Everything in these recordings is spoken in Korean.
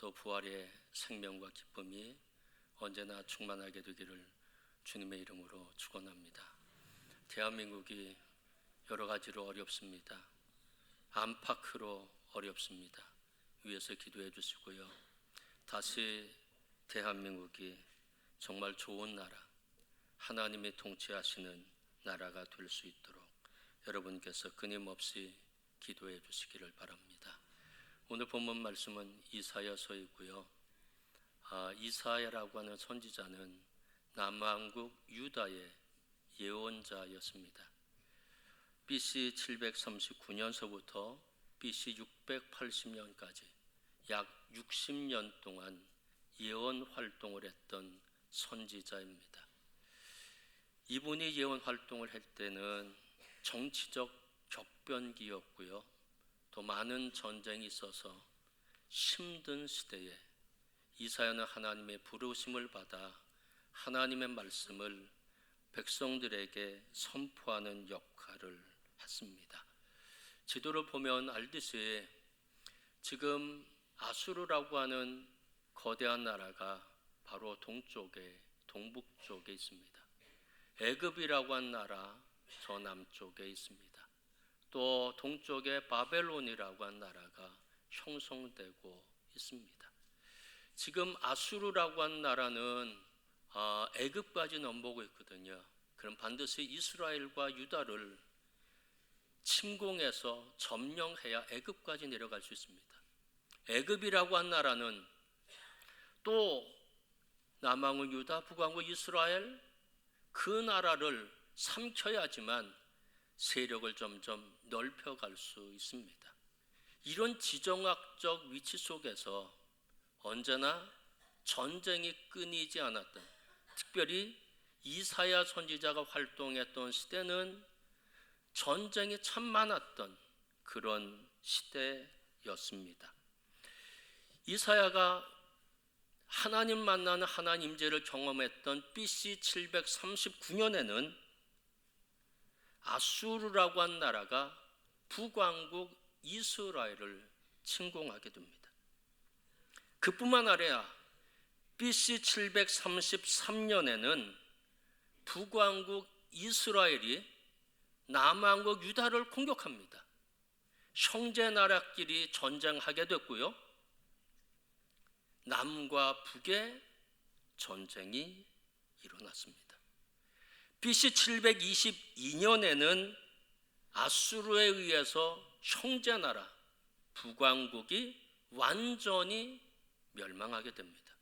또 부활의 생명과 기쁨이 언제나 충만하게 되기를 주님의 이름으로 축원합니다. 대한민국이 여러 가지로 어렵습니다. 안팎으로 어렵습니다. 위에서 기도해 주시고요. 다시 대한민국이 정말 좋은 나라, 하나님이 통치하시는 나라가 될 수 있도록 여러분께서 끊임없이 기도해 주시기를 바랍니다. 오늘 본문 말씀은 이사야서이고요. 이사야라고 하는 선지자는 남왕국 유다의 예언자였습니다. BC 739년서부터 BC 680년까지 약 60년 동안 예언 활동을 했던 선지자입니다. 이분이 예언 활동을 할 때는 정치적 격변기였고요. 또 많은 전쟁이 있어서 힘든 시대에 이사야는 하나님의 부르심을 받아 하나님의 말씀을 백성들에게 선포하는 역할을 했습니다. 지도를 보면 알듯이 지금 아수르라고 하는 거대한 나라가 바로 동북쪽에 있습니다. 애굽이라고 하는 나라 저 남쪽에 있습니다. 또 동쪽에 바벨론이라고 하는 나라가 형성되고 있습니다. 지금 아수르라고 하는 나라는 애굽까지 넘보고 있거든요. 그럼 반드시 이스라엘과 유다를 침공해서 점령해야 애굽까지 내려갈 수 있습니다. 애굽이라고 한 나라는 또 남왕국 유다, 북왕국 이스라엘 그 나라를 삼켜야지만 세력을 점점 넓혀갈 수 있습니다. 이런 지정학적 위치 속에서 언제나 전쟁이 끊이지 않았던, 특별히 이사야 선지자가 활동했던 시대는 전쟁이 참 많았던 그런 시대였습니다. 이사야가 하나님 만나는 하나님 임재를 경험했던 BC 739년에는 아수르라고 한 나라가 북왕국 이스라엘을 침공하게 됩니다. 그뿐만 아니라 BC 733년에는 북왕국 이스라엘이 남왕국 유다를 공격합니다. 형제 나라끼리 전쟁하게 됐고요. 남과 북의 전쟁이 일어났습니다. BC 722년에는 아수르에 의해서 형제 나라 북왕국이 완전히 멸망하게 됩니다.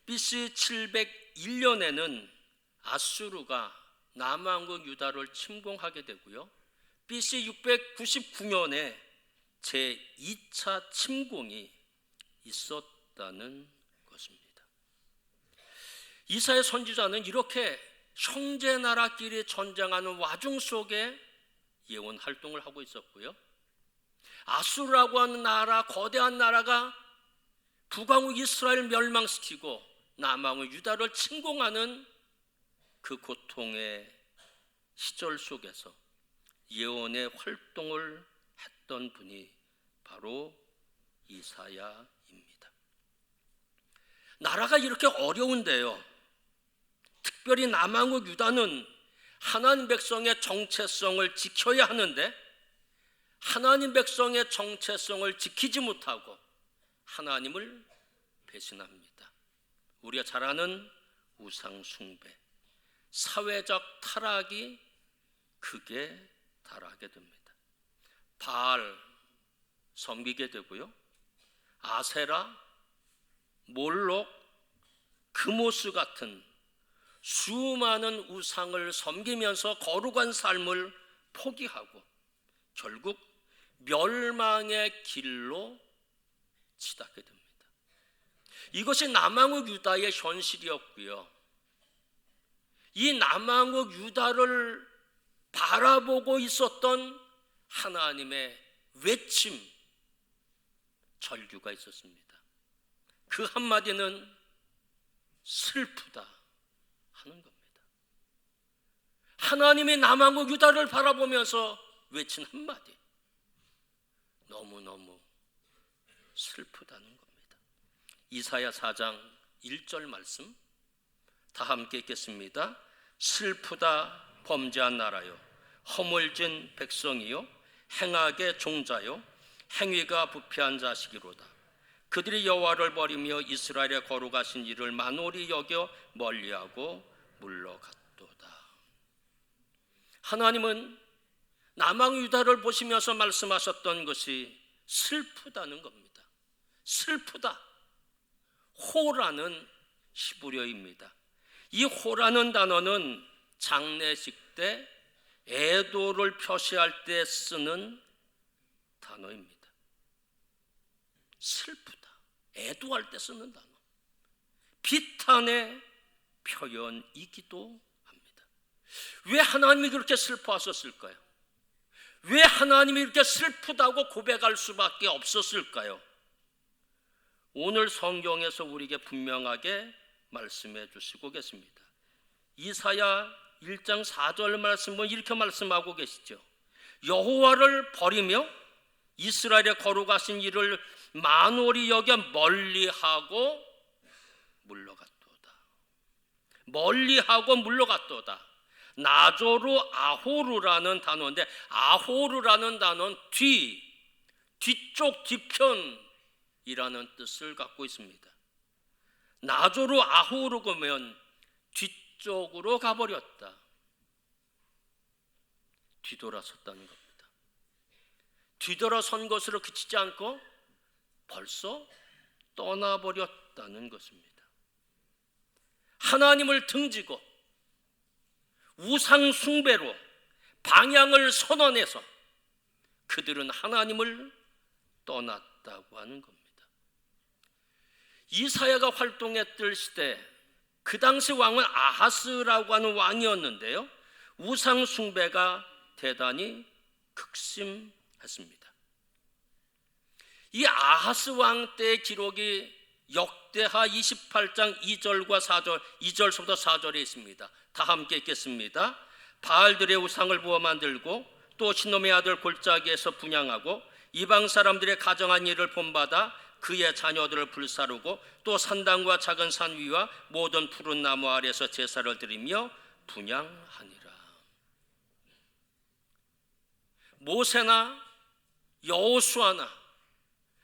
BC 701년에는 아수르가 남왕국 유다를 침공하게 되고요. BC 699년에 제2차 침공이 있었다는 것입니다. 이사야 선지자는 이렇게 형제 나라끼리 전쟁하는 와중 속에 예언 활동을 하고 있었고요. 아수르라고 하는 나라, 거대한 나라가 북왕국 이스라엘을 멸망시키고 남왕국 유다를 침공하는 그 고통의 시절 속에서 예언의 활동을 했던 분이 바로 이사야입니다. 나라가 이렇게 어려운데요. 특별히 남왕국 유다는 하나님 백성의 정체성을 지켜야 하는데 하나님 백성의 정체성을 지키지 못하고 하나님을 배신합니다. 우리가 잘 아는 우상 숭배, 사회적 타락이 극에 달하게 됩니다. 바알 섬기게 되고요. 아세라, 몰록, 그모스 같은 수많은 우상을 섬기면서 거룩한 삶을 포기하고 결국 멸망의 길로 치닫게 됩니다. 이것이 남왕국 유다의 현실이었고요. 이 남왕국 유다를 바라보고 있었던 하나님의 외침, 절규가 있었습니다. 그 한마디는 슬프다 하는 겁니다. 하나님이 남왕국 유다를 바라보면서 외친 한마디, 너무너무 슬프다는 겁니다. 이사야 4장 1절 말씀 다 함께 읽겠습니다. 슬프다 범죄한 나라요, 허물진 백성이요, 행악의 종자요, 행위가 부패한 자식이로다. 그들이 여호와를 버리며 이스라엘의 거룩하신 이를 만홀히 여겨 멀리하고 물러갔도다. 하나님은 남왕 유다를 보시면서 말씀하셨던 것이 슬프다는 겁니다. 슬프다. 호라는 히브리어입니다. 이 호라는 단어는 장례식 때 애도를 표시할 때 쓰는 단어입니다. 슬프다. 애도할 때 쓰는 단어. 비탄의 표현이기도 합니다. 왜 하나님이 그렇게 슬퍼하셨을까요? 왜 하나님이 이렇게 슬프다고 고백할 수밖에 없었을까요? 오늘 성경에서 우리에게 분명하게 말씀해 주시고 계십니다. 이사야 1장 4절 말씀 보면 이렇게 말씀하고 계시죠. 여호와를 버리며 이스라엘의 거룩하신 이를 만홀히 여겨 멀리하고 물러갔도다. 멀리하고 물러갔도다. 나조루 아호르라는 단어인데, 아호르라는 단어는 뒤쪽 뒤편이라는 뜻을 갖고 있습니다. 나조루 아호르 그러면 뒤쪽으로 가버렸다, 뒤돌아섰다는 겁니다. 뒤돌아선 것으로 그치지 않고 벌써 떠나버렸다는 것입니다. 하나님을 등지고 우상 숭배로 방향을 선언해서 그들은 하나님을 떠났다고 하는 겁니다. 이사야가 활동했던 시대, 그 당시 왕은 아하스라고 하는 왕이었는데요, 우상 숭배가 대단히 극심했습니다. 이 아하스 왕 때의 기록이 역대하 28장 2절과 4절, 2절부터 4절에 있습니다. 다 함께 읽겠습니다. 바알들의 우상을 부어 만들고 또 신놈의 아들 골짜기에서 분향하고 이방 사람들의 가정한 일을 본받아 그의 자녀들을 불사르고 또 산당과 작은 산 위와 모든 푸른 나무 아래에서 제사를 드리며 분향하니라. 모세나 여호수아나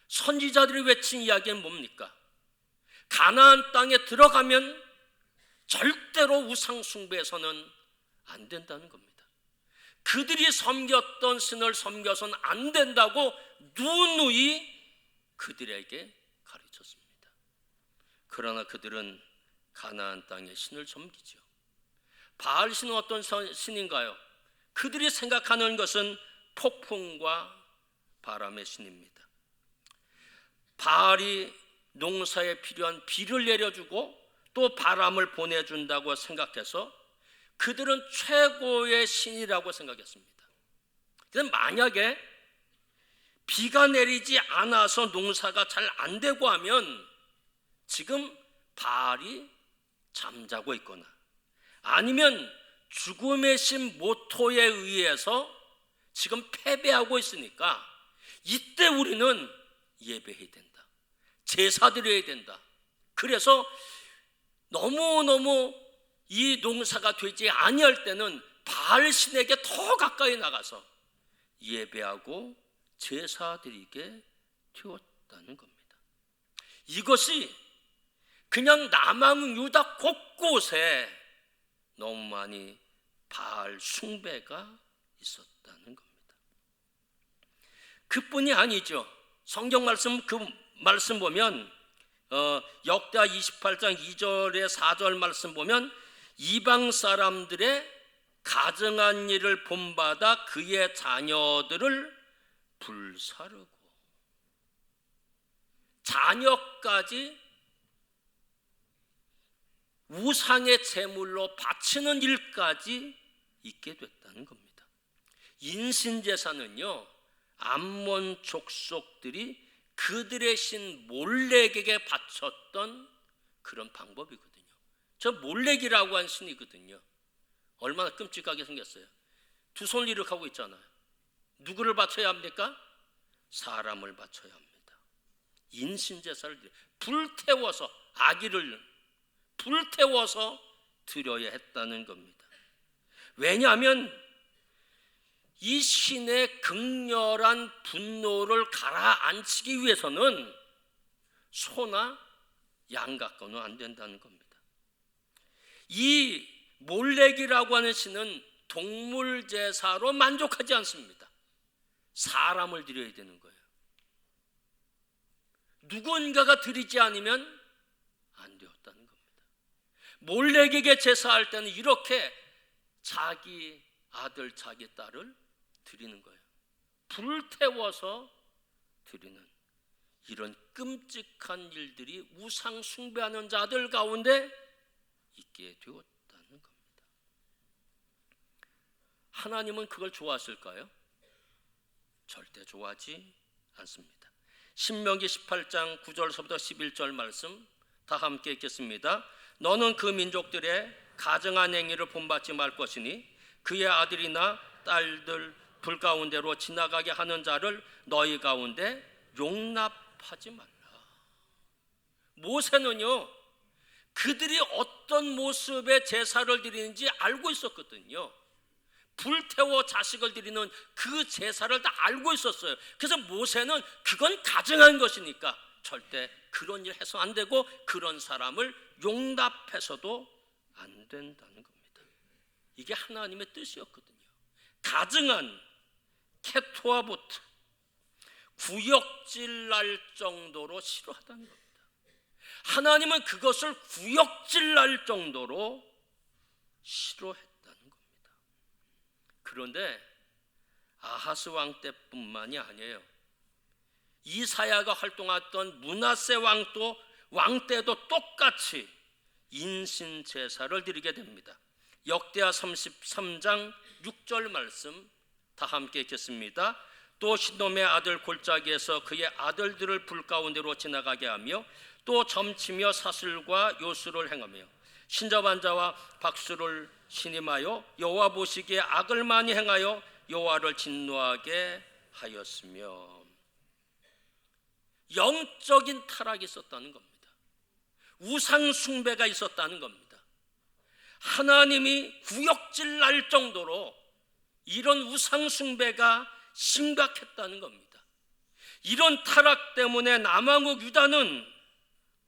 선지자들이 외친 이야기는 뭡니까? 가나안 땅에 들어가면 절대로 우상 숭배해서는 안 된다는 겁니다. 그들이 섬겼던 신을 섬겨서는 안 된다고 누누이 그들에게 가르쳤습니다. 그러나 그들은 가나안 땅의 신을 섬기죠. 바알 신은 어떤 신인가요? 그들이 생각하는 것은 폭풍과 바람의 신입니다. 바알이 농사에 필요한 비를 내려주고 또 바람을 보내준다고 생각해서 그들은 최고의 신이라고 생각했습니다. 그런데 만약에 비가 내리지 않아서 농사가 잘 안 되고 하면 지금 바알이 잠자고 있거나 아니면 죽음의 신 모토에 의해서 지금 패배하고 있으니까 이때 우리는 예배해야 된다, 제사 드려야 된다. 그래서 너무너무 이 농사가 되지 아니할 때는 바알 신에게 더 가까이 나가서 예배하고 제사 드리게 되었다는 겁니다. 이것이 그냥 남왕 유다 곳곳에 너무 많이 바알 숭배가 있었다는 겁니다. 그뿐이 아니죠. 성경 말씀, 그 말씀 보면 역대하 28장 2절에 4절 말씀 보면 이방 사람들의 가정한 일을 본받아 그의 자녀들을 불사르고 자녀까지 우상의 제물로 바치는 일까지 있게 됐다는 겁니다. 인신제사는요, 암몬 족속들이 그들의 신 몰렉에게 바쳤던 그런 방법이거든요. 저 몰렉이라고 한 신이거든요. 얼마나 끔찍하게 생겼어요. 두 손을 이렇게 하고 있잖아요. 누구를 바쳐야 합니까? 사람을 바쳐야 합니다. 인신제사를 불태워서, 아기를 불태워서 드려야 했다는 겁니다. 왜냐하면 이 신의 극렬한 분노를 가라앉히기 위해서는 소나 양 갖고는 안 된다는 겁니다. 이 몰렉이라고 하는 신은 동물 제사로 만족하지 않습니다. 사람을 드려야 되는 거예요. 누군가가 드리지 않으면 안 되었다는 겁니다. 몰렉에게 제사할 때는 이렇게 자기 아들, 자기 딸을 드리는 거예요. 불태워서 드리는 이런 끔찍한 일들이 우상 숭배하는 자들 가운데 있게 되었다는 겁니다. 하나님은 그걸 좋아하실까요? 절대 좋아하지 않습니다. 신명기 18장 9절서부터 11절 말씀 다 함께 읽겠습니다. 너는 그 민족들의 가증한 행위를 본받지 말 것이니 그의 아들이나 딸들 불 가운데로 지나가게 하는 자를 너희 가운데 용납하지 말라. 모세는요, 그들이 어떤 모습의 제사를 드리는지 알고 있었거든요. 불태워 자식을 드리는 그 제사를 다 알고 있었어요. 그래서 모세는 그건 가증한 것이니까 절대 그런 일 해서 안 되고 그런 사람을 용납해서도 안 된다는 겁니다. 이게 하나님의 뜻이었거든요. 가증한 케토아보트, 구역질 날 정도로 싫어하다는 겁니다. 하나님은 그것을 구역질 날 정도로 싫어했다는 겁니다. 그런데 아하스 왕 때뿐만이 아니에요. 이사야가 활동했던 므낫세 왕 때도 똑같이 인신 제사를 드리게 됩니다. 역대하 33장 6절 말씀 다 함께 읽겠습니다. 또 신놈의 아들 골짜기에서 그의 아들들을 불 가운데로 지나가게 하며 또 점치며 사슬과 요술을 행하며 신접한 자와 박수를 신임하여 여호와 보시기에 악을 많이 행하여 여호와를 진노하게 하였으며, 영적인 타락이 있었다는 겁니다. 우상 숭배가 있었다는 겁니다. 하나님이 구역질 날 정도로 이런 우상 숭배가 심각했다는 겁니다. 이런 타락 때문에 남왕국 유다는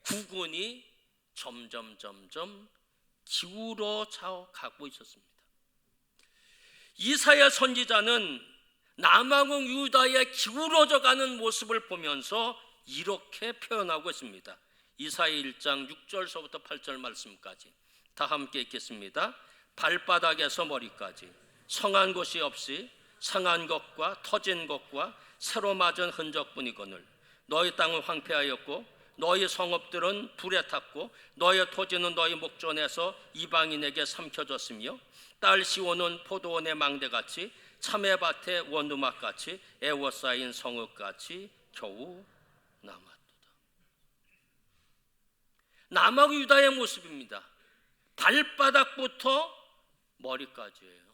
국군이 점점 기울어져 가고 있었습니다. 이사야 선지자는 남왕국 유다의 기울어져 가는 모습을 보면서 이렇게 표현하고 있습니다. 이사야 1장 6절서부터 8절 말씀까지 다 함께 읽겠습니다. 발바닥에서 머리까지 성한 곳이 없이 상한 것과 터진 것과 새로 맞은 흔적뿐이거늘 너희 땅은 황폐하였고 너희 성읍들은 불에 탔고 너희 토지는 너희 목전에서 이방인에게 삼켜졌으며 딸 시온은 포도원의 망대같이 참외밭의 원두막같이 애워싸인 성읍같이 겨우 남았도다. 남왕 유다의 모습입니다. 발바닥부터 머리까지예요.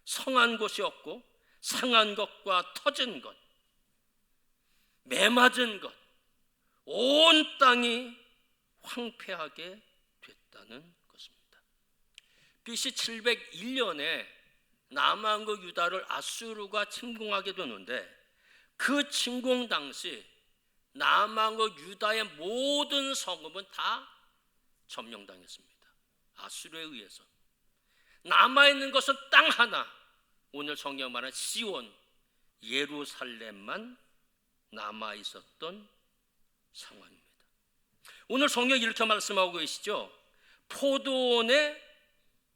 성한 곳이 없고 상한 것과 터진 것, 매맞은 것, 온 땅이 황폐하게 됐다는 것입니다. BC 701년에 남왕국 유다를 아수르가 침공하게 되는데 그 침공 당시 남왕국 유다의 모든 성읍은 다 점령당했습니다. 아수르에 의해서. 남아있는 것은 땅 하나, 오늘 성경 말하는 시온, 예루살렘만 남아있었던 상황입니다. 오늘 성경 이렇게 말씀하고 계시죠. 포도원의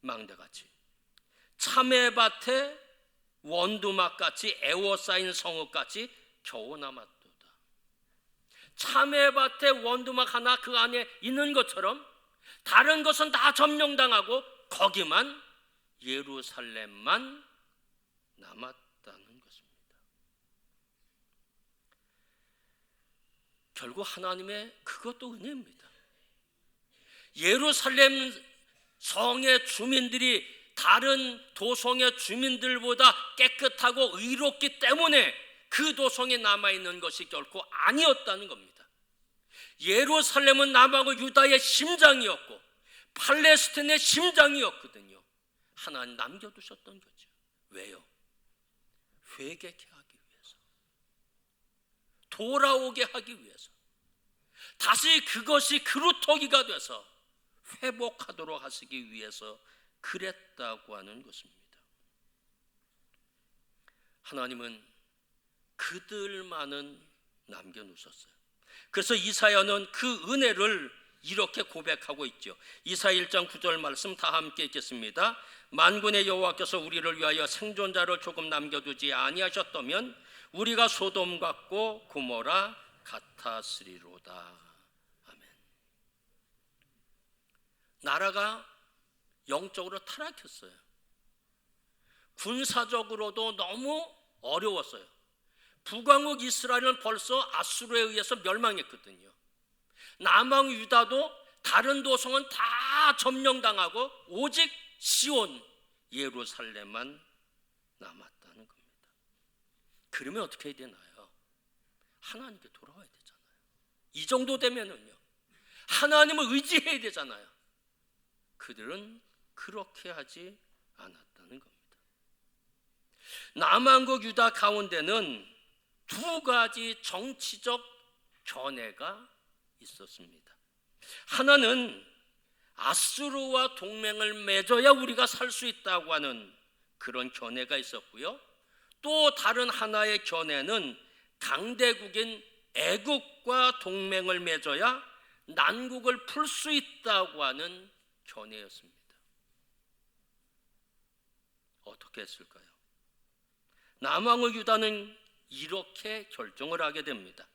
망대같이 참외밭의 원두막같이 애워싸인 성읍같이 겨우 남았도다. 참외밭의 원두막 하나 그 안에 있는 것처럼 다른 것은 다 점령당하고 거기만 예루살렘만 남았다는 것입니다. 결국 하나님의 그것도 은혜입니다. 예루살렘 성의 주민들이 다른 도성의 주민들보다 깨끗하고 의롭기 때문에 그 도성에 남아있는 것이 결코 아니었다는 겁니다. 예루살렘은 남하고 유다의 심장이었고 팔레스틴의 심장이었거든요. 하나님 남겨두셨던 거죠. 왜요? 회개케 하기 위해서, 돌아오게 하기 위해서, 다시 그것이 그루터기가 돼서 회복하도록 하시기 위해서 그랬다고 하는 것입니다. 하나님은 그들만은 남겨놓으셨어요. 그래서 이사야는 그 은혜를 이렇게 고백하고 있죠. 이사야 1장 9절 말씀 다 함께 읽겠습니다. 만군의 여호와께서 우리를 위하여 생존자를 조금 남겨두지 아니하셨다면 우리가 소돔 같고 고모라 같았으리로다. 아멘. 나라가 영적으로 타락했어요. 군사적으로도 너무 어려웠어요. 북왕국 이스라엘은 벌써 아수르에 의해서 멸망했거든요. 남왕 유다도 다른 도성은 다 점령당하고 오직 시온 예루살렘만 남았다는 겁니다. 그러면 어떻게 해야 되나요? 하나님께 돌아와야 되잖아요. 이 정도 되면은요, 하나님을 의지해야 되잖아요. 그들은 그렇게 하지 않았다는 겁니다. 남왕국 유다 가운데는 두 가지 정치적 견해가 있었습니다. 하나는 아수르와 동맹을 맺어야 우리가 살 수 있다고 하는 그런 견해가 있었고요. 또 다른 하나의 견해는 강대국인 애국과 동맹을 맺어야 난국을 풀 수 있다고 하는 견해였습니다. 어떻게 했을까요? 남왕국 유다는 이렇게 결정을 하게 됩니다.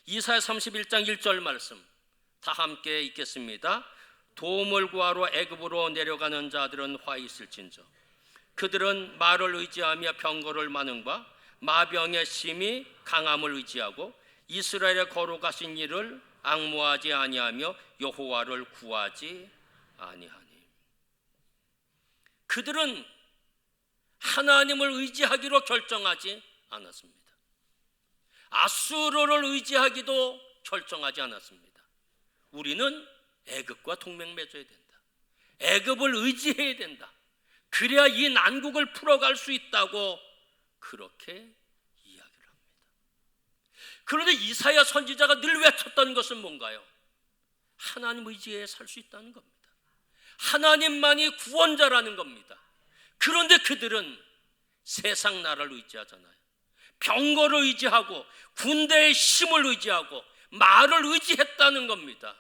이사야 31장 1절 말씀 다 함께 읽겠습니다. 도움을 구하러 애굽으로 내려가는 자들은 화 있을진저 그들은 말을 의지하며 병거를 많음과 마병의 심히 강함을 의지하고 이스라엘의 거룩하신 이를 앙모하지 아니하며 여호와를 구하지 아니하니. 그들은 하나님을 의지하기로 결정하지 않았습니다. 아수르를 의지하기도 결정하지 않았습니다. 우리는 애굽과 동맹 맺어야 된다. 애굽을 의지해야 된다. 그래야 이 난국을 풀어갈 수 있다고 그렇게 이야기를 합니다. 그런데 이사야 선지자가 늘 외쳤던 것은 뭔가요? 하나님 의지해 살 수 있다는 겁니다. 하나님만이 구원자라는 겁니다. 그런데 그들은 세상 나라를 의지하잖아요. 병거를 의지하고 군대의 힘을 의지하고 말을 의지했다는 겁니다.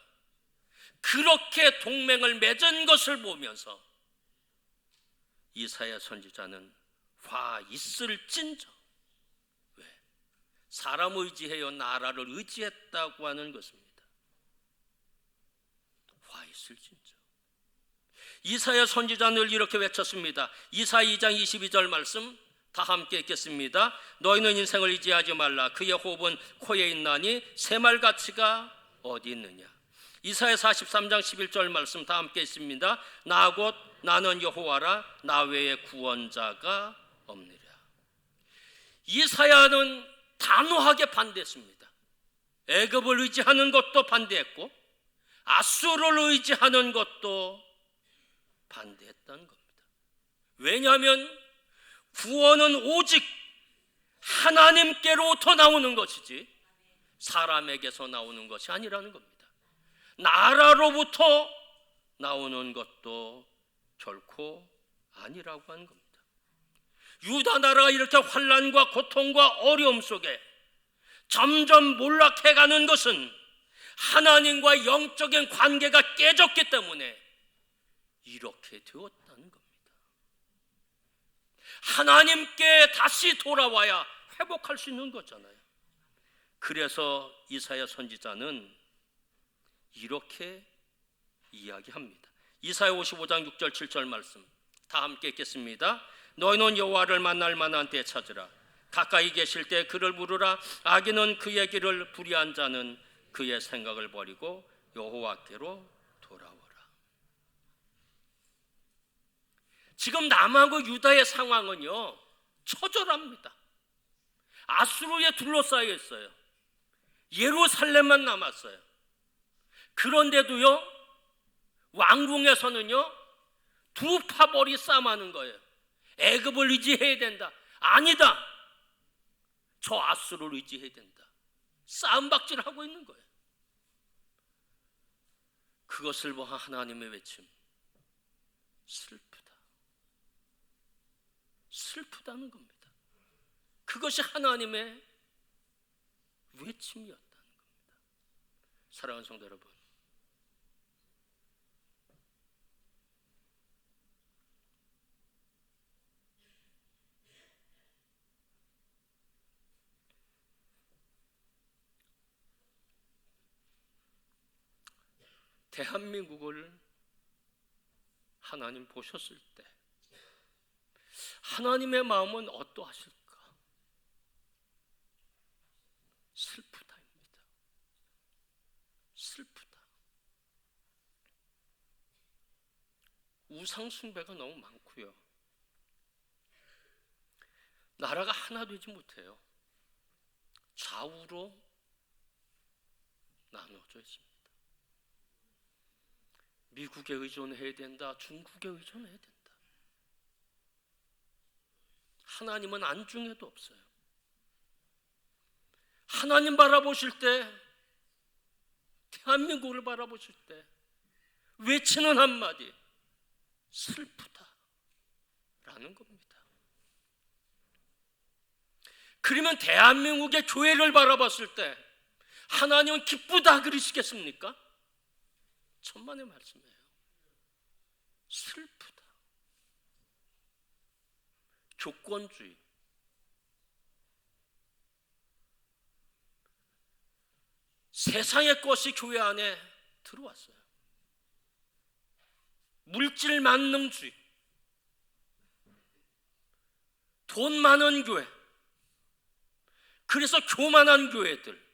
그렇게 동맹을 맺은 것을 보면서 이사야 선지자는 화 있을진저, 왜? 사람 의지해요 나라를 의지했다고 하는 것입니다. 화 있을진저. 이사야 선지자는 이렇게 외쳤습니다. 이사야 2장 22절 말씀 다 함께 읽겠습니다. 너희는 인생을 의지하지 말라. 그의 호흡은 코에 있나니 새말가치가 어디 있느냐. 이사야 43장 11절 말씀 다 함께 읽습니다. 나 곧 나는 여호와라. 나 외에 구원자가 없느라. 이사야는 단호하게 반대했습니다. 애굽을 의지하는 것도 반대했고 아수르를 의지하는 것도 반대했다는 겁니다. 왜냐하면 구원은 오직 하나님께로부터 나오는 것이지 사람에게서 나오는 것이 아니라는 겁니다. 나라로부터 나오는 것도 결코 아니라고 하는 겁니다. 유다 나라가 이렇게 환난과 고통과 어려움 속에 점점 몰락해가는 것은 하나님과 영적인 관계가 깨졌기 때문에 이렇게 되었다는 겁니다. 하나님께 다시 돌아와야 회복할 수 있는 거잖아요. 그래서 이사야 선지자는 이렇게 이야기합니다. 이사야 55장 6절 7절 말씀 다 함께 읽겠습니다. 너희는 여호와를 만날 만한 때 찾으라. 가까이 계실 때 그를 부르라. 악인은 그의 길을 불의한 자는 그의 생각을 버리고 여호와께로 돌아오라. 지금 남하고 유다의 상황은요 처절합니다. 아수르에 둘러싸여 있어요. 예루살렘만 남았어요. 그런데도요, 왕궁에서는요, 두 파벌이 싸움하는 거예요. 애굽을 의지해야 된다. 아니다. 저 아수르를 의지해야 된다. 싸움박질을 하고 있는 거예요. 그것을 보아 하나님의 외침, 슬프다. 슬프다는 겁니다. 그것이 하나님의 외침이었다는 겁니다. 사랑하는 성도 여러분, 대한민국을 하나님 보셨을 때 하나님의 마음은 어떠하실까? 슬프다입니다. 슬프다. 우상 숭배가 너무 많고요. 나라가 하나 되지 못해요. 좌우로 나누어져 있습니다. 미국에 의존해야 된다. 중국에 의존해야 된다. 하나님은 안중에도 없어요. 하나님 바라보실 때, 대한민국을 바라보실 때 외치는 한마디, 슬프다라는 겁니다. 그러면 대한민국의 교회를 바라봤을 때 하나님은 기쁘다 그러시겠습니까? 천만의 말씀이에요. 슬프다. 조건주의. 세상의 것이 교회 안에 들어왔어요. 물질 만능주의. 돈 많은 교회. 그래서 교만한 교회들.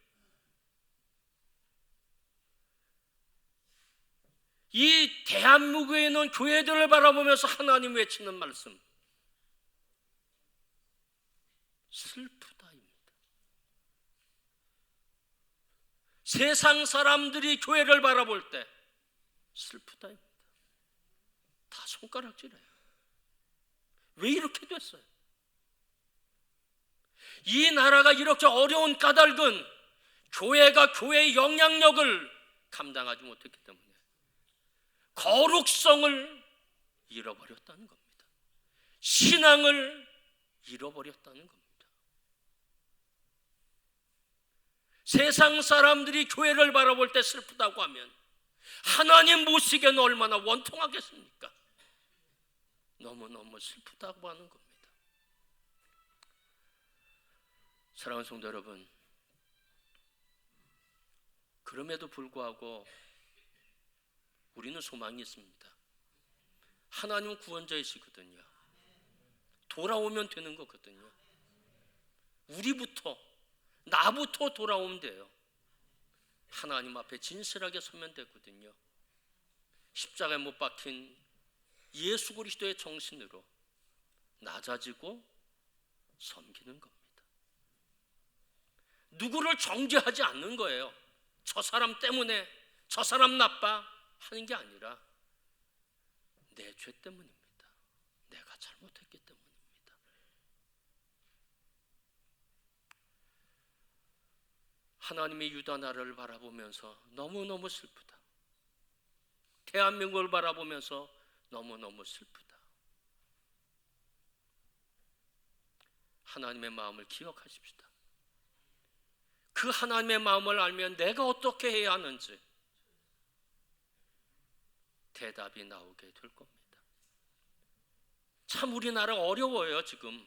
이 대한민국에 있는 교회들을 바라보면서 하나님 외치는 말씀, 슬프다입니다. 세상 사람들이 교회를 바라볼 때 슬프다입니다. 다 손가락질해요. 왜 이렇게 됐어요? 이 나라가 이렇게 어려운 까닭은 교회가 교회의 영향력을 감당하지 못했기 때문에 거룩성을 잃어버렸다는 겁니다. 신앙을 잃어버렸다는 겁니다. 세상 사람들이 교회를 바라볼 때 슬프다고 하면 하나님 보시기에는 얼마나 원통하겠습니까? 너무너무 슬프다고 하는 겁니다. 사랑하는 성도 여러분, 그럼에도 불구하고 우리는 소망이 있습니다. 하나님은 구원자이시거든요. 돌아오면 되는 거거든요. 우리부터, 나부터 돌아오면 돼요. 하나님 앞에 진실하게 서면 되거든요. 십자가에 못 박힌 예수 그리스도의 정신으로 낮아지고 섬기는 겁니다. 누구를 정죄하지 않는 거예요. 저 사람 때문에, 저 사람 나빠 하는 게 아니라 내 죄 때문입니다. 내가 잘못했기 때문입니다. 하나님의 유다 나라를 바라보면서 너무너무 슬프다. 대한민국을 바라보면서 너무너무 슬프다. 하나님의 마음을 기억하십시다. 그 하나님의 마음을 알면 내가 어떻게 해야 하는지 대답이 나오게 될 겁니다. 참 우리나라가 어려워요. 지금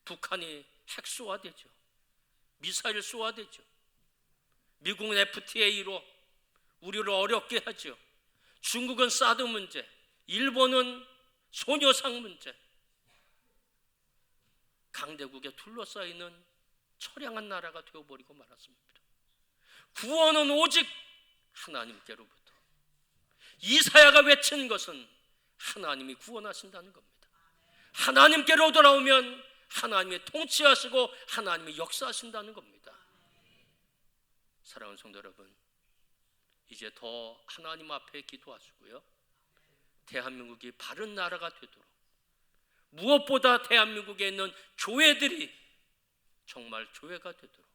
북한이 핵 쏘아대죠. 미사일 쏘아대죠. 미국은 FTA로 우리를 어렵게 하죠. 중국은 사드 문제, 일본은 소녀상 문제. 강대국에 둘러싸이는 처량한 나라가 되어버리고 말았습니다. 구원은 오직 하나님께로부터. 이사야가 외친 것은 하나님이 구원하신다는 겁니다. 하나님께로 돌아오면 하나님이 통치하시고 하나님이 역사하신다는 겁니다. 사랑하는 성도 여러분, 이제 더 하나님 앞에 기도하시고요, 대한민국이 바른 나라가 되도록, 무엇보다 대한민국에 있는 교회들이 정말 교회가 되도록,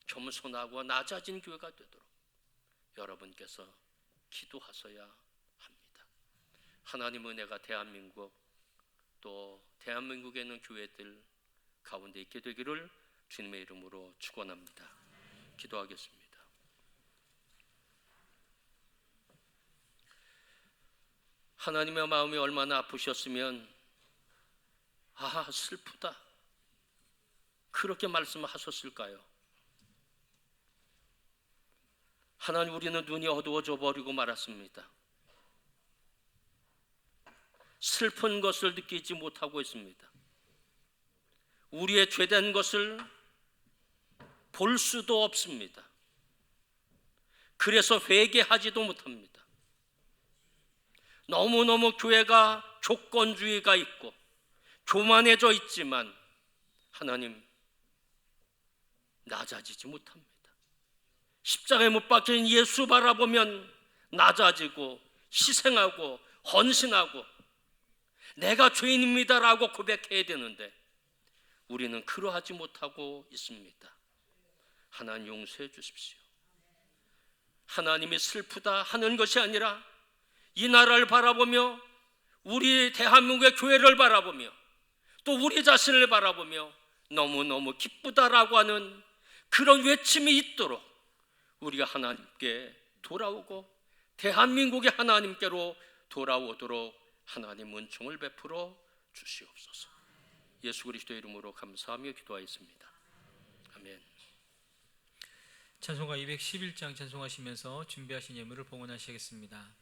겸손하고 낮아진 교회가 되도록 여러분께서 기도하셔야 합니다. 하나님 은혜가 대한민국, 또 대한민국에 있는 교회들 가운데 있게 되기를 주님의 이름으로 축원합니다. 기도하겠습니다. 하나님의 마음이 얼마나 아프셨으면 슬프다 그렇게 말씀하셨을까요? 하나님, 우리는 눈이 어두워져 버리고 말았습니다. 슬픈 것을 느끼지 못하고 있습니다. 우리의 죄된 것을 볼 수도 없습니다. 그래서 회개하지도 못합니다. 너무너무 교회가 조건주의가 있고 교만해져 있지만 하나님, 낮아지지 못합니다. 십자가에 못 박힌 예수 바라보면 낮아지고 희생하고 헌신하고 내가 죄인입니다라고 고백해야 되는데 우리는 그러하지 못하고 있습니다. 하나님, 용서해 주십시오. 하나님이 슬프다 하는 것이 아니라 이 나라를 바라보며 우리 대한민국의 교회를 바라보며 또 우리 자신을 바라보며 너무너무 기쁘다라고 하는 그런 외침이 있도록 우리가 하나님께 돌아오고 대한민국의 하나님께로 돌아오도록 하나님 은총을 베풀어 주시옵소서. 예수 그리스도의 이름으로 감사하며 기도하였습니다. 아멘. 찬송가 211장 찬송하시면서 준비하신 예물을 봉헌하시겠습니다.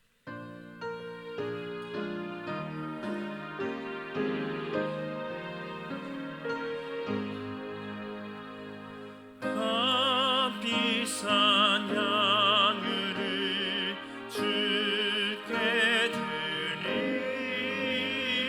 비싼